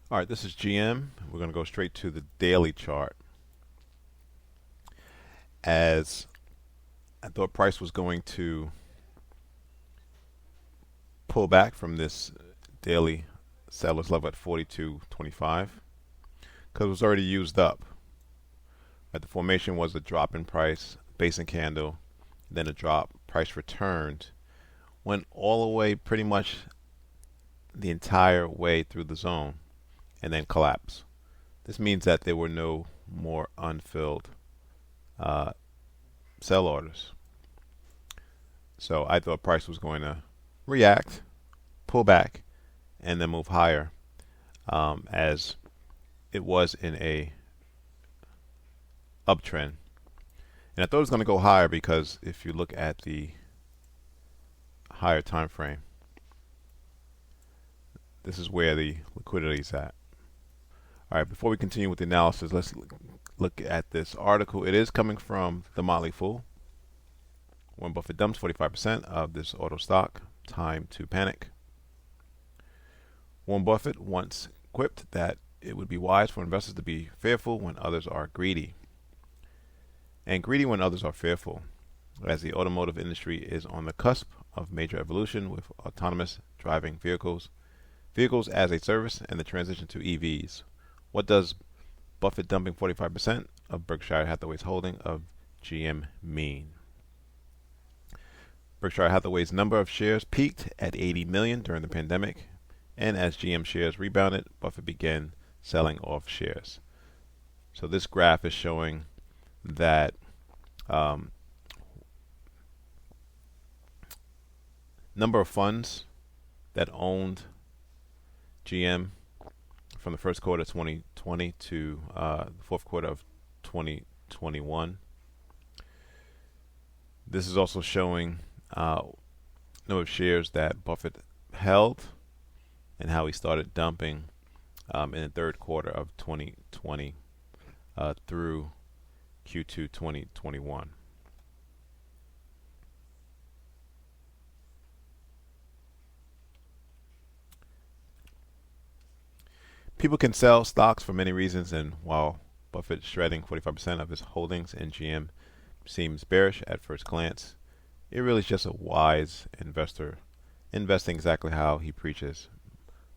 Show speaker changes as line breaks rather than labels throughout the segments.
All right, this is GM. We're going to go straight to the daily chart. As I thought price was going to pull back from this daily sellers level at 42.25 because it was already used up. Right, the formation was a drop in price, base and candle, then a drop, price returned, went all the way pretty much the entire way through the zone, and then collapsed. This means that there were no more unfilled sell orders. So I thought price was going to react, pull back, and then move higher, as it was in a uptrend. And I thought it was going to go higher because if you look at the higher time frame, this is where the liquidity is at. All right, before we continue with the analysis, let's look at this article. It is coming from The Motley Fool. Warren Buffett dumps 45% of this auto stock. Time to panic. Warren Buffett once quipped that it would be wise for investors to be fearful when others are greedy, and greedy when others are fearful, as the automotive industry is on the cusp of major evolution with autonomous driving vehicles, vehicles as a service, and the transition to EVs. What does Buffett dumping 45% of Berkshire Hathaway's holding of GM mean? Berkshire Hathaway's number of shares peaked at 80 million during the pandemic, and as GM shares rebounded, Buffett began selling off shares. So this graph is showing that number of funds that owned GM from the first quarter of 2020 to the fourth quarter of 2021. This is also showing number of shares that Buffett held and how he started dumping in the third quarter of 2020 through Q2 2021. People can sell stocks for many reasons, and while Buffett shredding 45% of his holdings in GM seems bearish at first glance, it really is just a wise investor investing exactly how he preaches,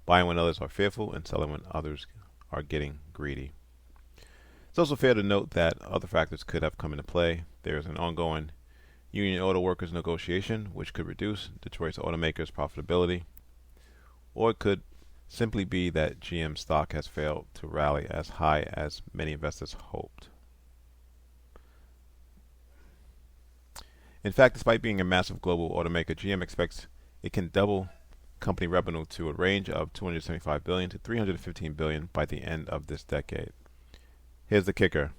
buying when others are fearful and selling when others are getting greedy. It's also fair to note that other factors could have come into play. There is an ongoing union auto workers negotiation, which could reduce Detroit's automakers' profitability, or it could simply be that GM stock has failed to rally as high as many investors hoped. In fact, despite being a massive global automaker, GM expects it can double company revenue to a range of $275 billion to $315 billion by the end of this decade. Here's the kicker.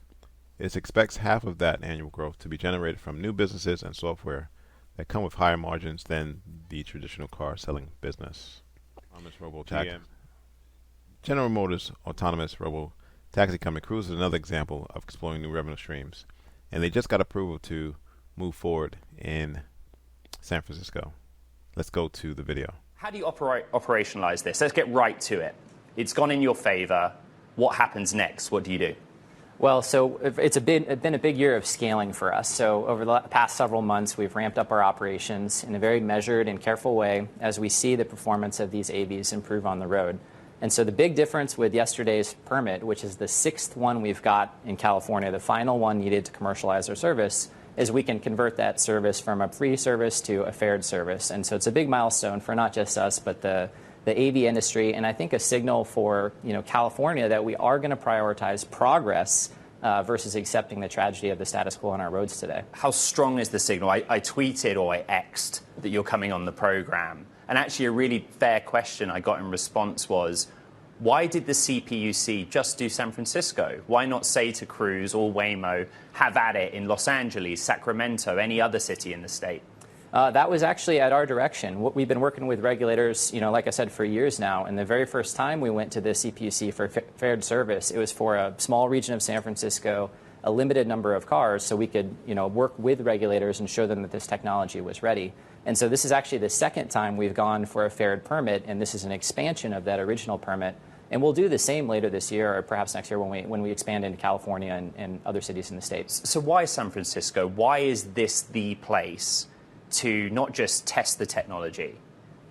It expects half of that annual growth to be generated from new businesses and software that come with higher margins than the traditional car selling business. General Motors' autonomous robo-taxi company Cruise is another example of exploring new revenue streams, and they just got approval to move forward in San Francisco. Let's go to the video.
How do you operationalize this? Let's get right to it. It's gone in your favor. What happens next? What do you do?
Well, so it's been a big year of scaling for us. So over the past several months, we've ramped up our operations in a very measured and careful way as we see the performance of these AVs improve on the road. And so the big difference with yesterday's permit, which is the sixth one we've got in California, the final one needed to commercialize our service, is we can convert that service from a free service to a fared service. And so it's a big milestone for not just us, but the AV industry, and I think a signal for California that we are going to prioritize progress versus accepting the tragedy of the status quo on our roads today.
How strong is the signal? I tweeted or I X'd that you're coming on the program. And actually a really fair question I got in response was, why did the CPUC just do San Francisco? Why not say to Cruise or Waymo, have at it in Los Angeles, Sacramento, any other city in the state?
That was actually at our direction. We've been working with regulators, like I said, for years now. And the very first time we went to the CPUC for fared service, it was for a small region of San Francisco, a limited number of cars, so we could, work with regulators and show them that this technology was ready. And so this is actually the second time we've gone for a fared permit, and this is an expansion of that original permit. And we'll do the same later this year or perhaps next year when we expand into California and other cities in the States.
So why San Francisco? Why is this the place to not just test the technology,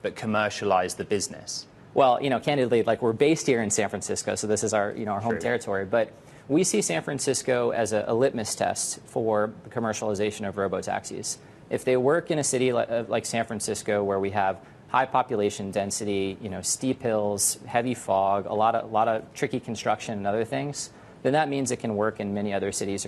but commercialize the business?
Well, candidly, like we're based here in San Francisco, so this is our, our home territory. But we see San Francisco as a litmus test for the commercialization of robotaxis. If they work in a city like San Francisco, where we have high population density, steep hills, heavy fog, a lot of tricky construction and other things, then that means it can work in many other cities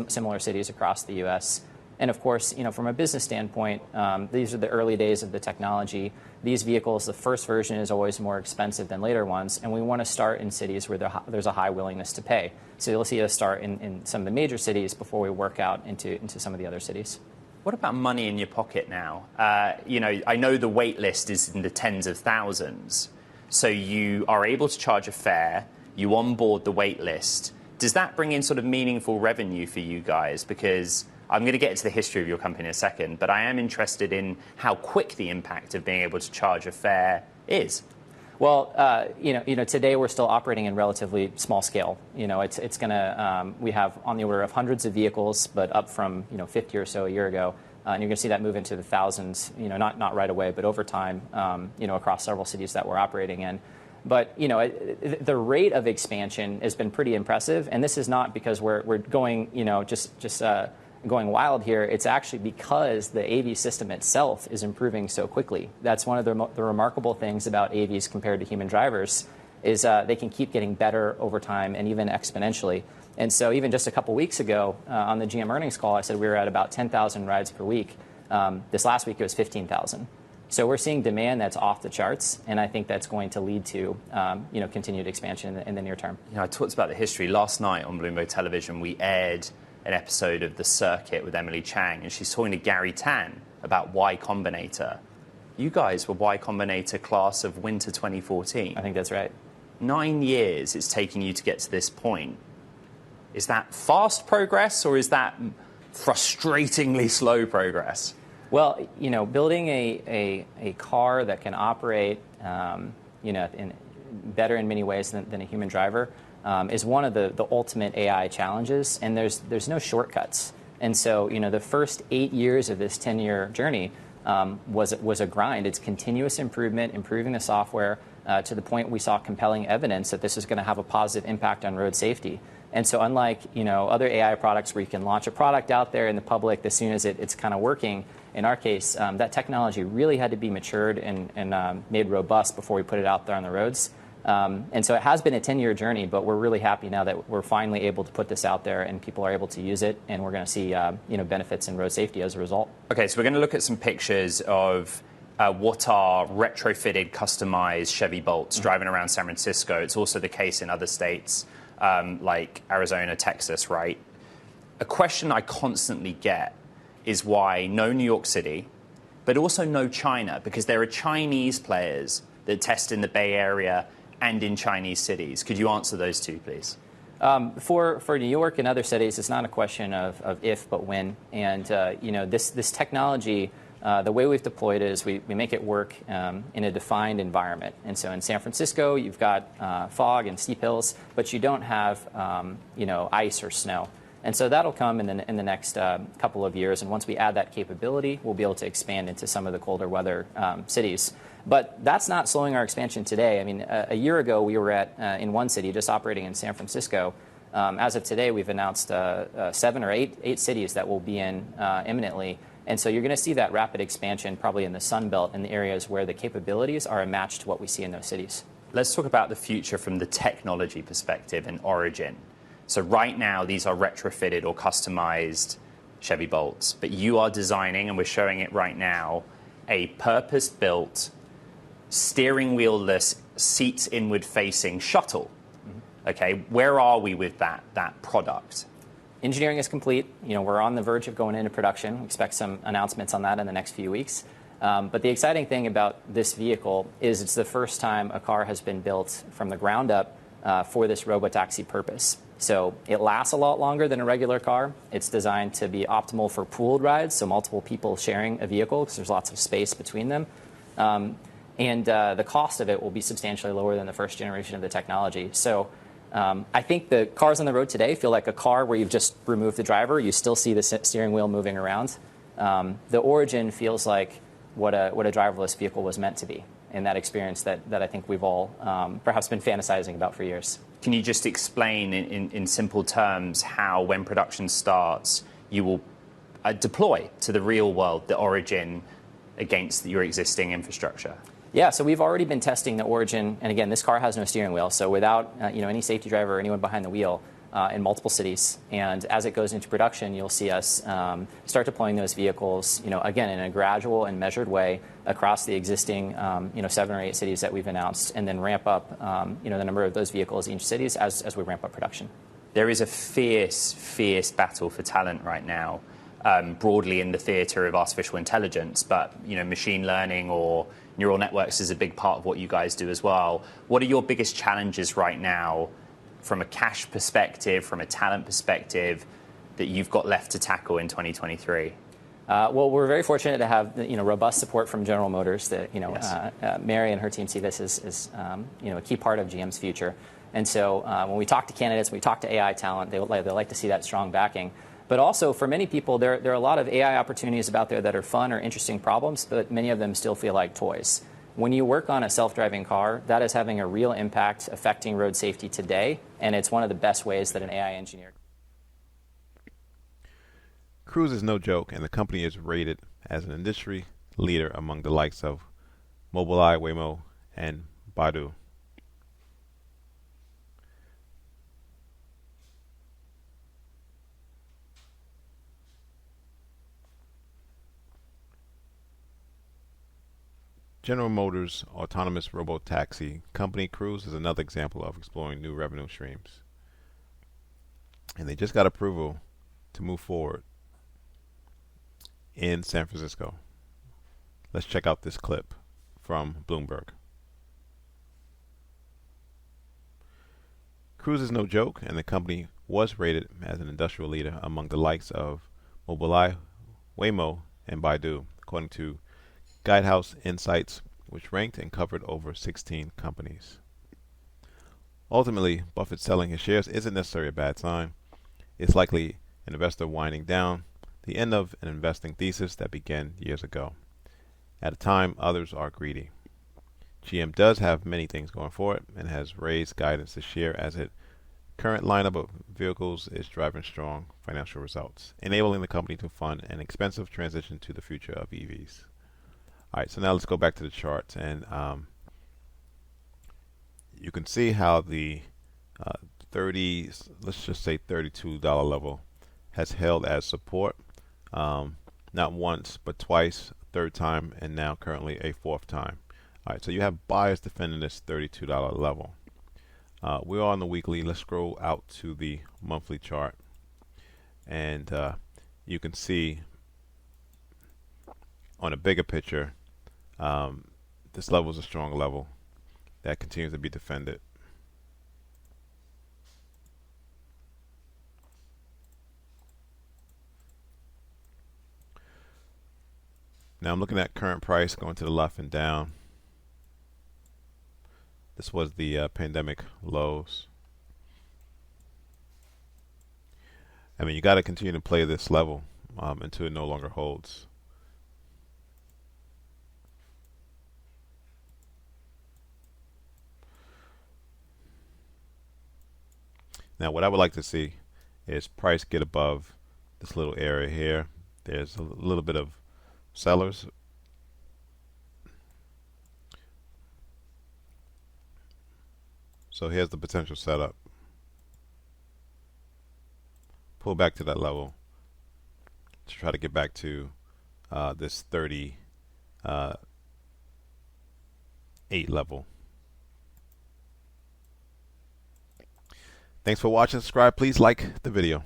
similar cities across the U.S. And of course, from a business standpoint, these are the early days of the technology. These vehicles, the first version is always more expensive than later ones, and we want to start in cities where there's a high willingness to pay. So you'll see us start in some of the major cities before we work out into some of the other cities.
What about money in your pocket now? I know the wait list is in the tens of thousands, so you are able to charge a fare, you onboard the wait list. Does that bring in sort of meaningful revenue for you guys? Because I'm going to get into the history of your company in a second, but I am interested in how quick the impact of being able to charge a fare is.
Well, today we're still operating in relatively small scale. It's going to we have on the order of hundreds of vehicles, but up from 50 or so a year ago, and you're going to see that move into the thousands. Not right away, but over time. Across several cities that we're operating in. But the rate of expansion has been pretty impressive, and this is not because we're going just going wild here. It's actually because the AV system itself is improving so quickly. That's one of the remarkable things about AVs compared to human drivers is they can keep getting better over time and even exponentially. And so even just a couple weeks ago on the GM earnings call, I said we were at about 10,000 rides per week. This last week it was 15,000. So we're seeing demand that's off the charts, and I think that's going to lead to continued expansion in the near term.
I talked about the history. Last night on Bloomberg Television, we aired an episode of The Circuit with Emily Chang, and she's talking to Gary Tan about Y Combinator. You guys were Y Combinator class of winter 2014.
I think that's right.
9 years it's taking you to get to this point. Is that fast progress, or is that frustratingly slow progress?
Well, building a car that can operate, better in many ways than a human driver is one of the ultimate AI challenges, and there's no shortcuts. And so, the first 8 years of this 10-year journey was a grind. It's continuous improvement, improving the software to the point we saw compelling evidence that this is going to have a positive impact on road safety. And so unlike other AI products where you can launch a product out there in the public as soon as it's kind of working, in our case, that technology really had to be matured and made robust before we put it out there on the roads. And so it has been a 10-year journey, but we're really happy now that we're finally able to put this out there and people are able to use it, and we're going to see benefits in road safety as a result. Okay, so we're going to look at some pictures of what are retrofitted, customized Chevy Bolts driving around San Francisco. It's also the case in other states like Arizona, Texas, right? A question I constantly get is why no New York City, but also no China, because there are Chinese players that test in the Bay Area and in Chinese cities. Could you answer those two, please? For New York and other cities, it's not a question of if, but when. And this technology, the way we've deployed it is we make it work in a defined environment. And so in San Francisco, you've got fog and steep hills, but you don't have ice or snow. And so that'll come in the next couple of years. And once we add that capability, we'll be able to expand into some of the colder weather cities. But that's not slowing our expansion today. I mean, a year ago, we were in one city, just operating in San Francisco. As of today, we've announced 7 or 8 cities that we'll be in imminently. And so you're going to see that rapid expansion probably in the Sun Belt, in the areas where the capabilities are a match to what we see in those cities.
Let's talk about the future from the technology perspective and origin. So right now, these are retrofitted or customized Chevy Bolts. But you are designing, and we're showing it right now, a purpose-built, steering wheel-less, seats inward-facing shuttle. Okay, where are we with that product?
Engineering is complete. We're on the verge of going into production. We expect some announcements on that in the next few weeks. But the exciting thing about this vehicle is it's the first time a car has been built from the ground up for this robotaxi purpose. So it lasts a lot longer than a regular car. It's designed to be optimal for pooled rides, so multiple people sharing a vehicle because there's lots of space between them. and the cost of it will be substantially lower than the first generation of the technology. So I think the cars on the road today feel like a car where you've just removed the driver. You still see the steering wheel moving around. The Origin feels like what a driverless vehicle was meant to be, in that experience that I think we've all perhaps been fantasizing about for years.
Can you just explain in simple terms how, when production starts, you will deploy to the real world the Origin against your existing infrastructure?
Yeah, so we've already been testing the Origin, and again, this car has no steering wheel, so without any safety driver or anyone behind the wheel, in multiple cities. And as it goes into production, you'll see us start deploying those vehicles, again, in a gradual and measured way across the existing, 7 or 8 cities that we've announced, and then ramp up, the number of those vehicles in each city as we ramp up production.
There is a fierce battle for talent right now, broadly in the theatre of artificial intelligence, but machine learning or neural networks is a big part of what you guys do as well. What are your biggest challenges right now, from a cash perspective, from a talent perspective, that you've got left to tackle in 2023?
Well, we're very fortunate to have robust support from General Motors. That
Yes.
Mary and her team see this as a key part of GM's future. And so when we talk to candidates, we talk to AI talent, they like to see that strong backing. But also, for many people, there are a lot of AI opportunities out there that are fun or interesting problems, but many of them still feel like toys. When you work on a self-driving car, that is having a real impact affecting road safety today, and it's one of the best ways that an AI engineer.
Cruise is no joke, and the company is rated as an industry leader among the likes of Mobileye, Waymo, and Baidu. General Motors' autonomous robotaxi company Cruise is another example of exploring new revenue streams. And they just got approval to move forward in San Francisco. Let's check out this clip from Bloomberg. Cruise is no joke, and the company was rated as an industrial leader among the likes of Mobileye, Waymo, and Baidu, according to Guidehouse Insights, which ranked and covered over 16 companies. Ultimately, Buffett selling his shares isn't necessarily a bad sign. It's likely an investor winding down the end of an investing thesis that began years ago. At a time, others are greedy. GM does have many things going for it and has raised guidance this year as its current lineup of vehicles is driving strong financial results, enabling the company to fund an expensive transition to the future of EVs. All right, so now let's go back to the charts, and you can see how the let's just say $32 level has held as support, not once but twice, third time, and now currently a fourth time. All right, so you have buyers defending this $32 level. We're on the weekly. Let's scroll out to the monthly chart, and you can see on a bigger picture, this level is a strong level that continues to be defended. Now I'm looking at current price going to the left and down. This was the pandemic lows. I mean, you got to continue to play this level until it no longer holds. Now, what I would like to see is price get above this little area here. There's a little bit of sellers. So here's the potential setup. Pull back to that level to try to get back to this 38 level. Thanks for watching. Subscribe. Please like the video.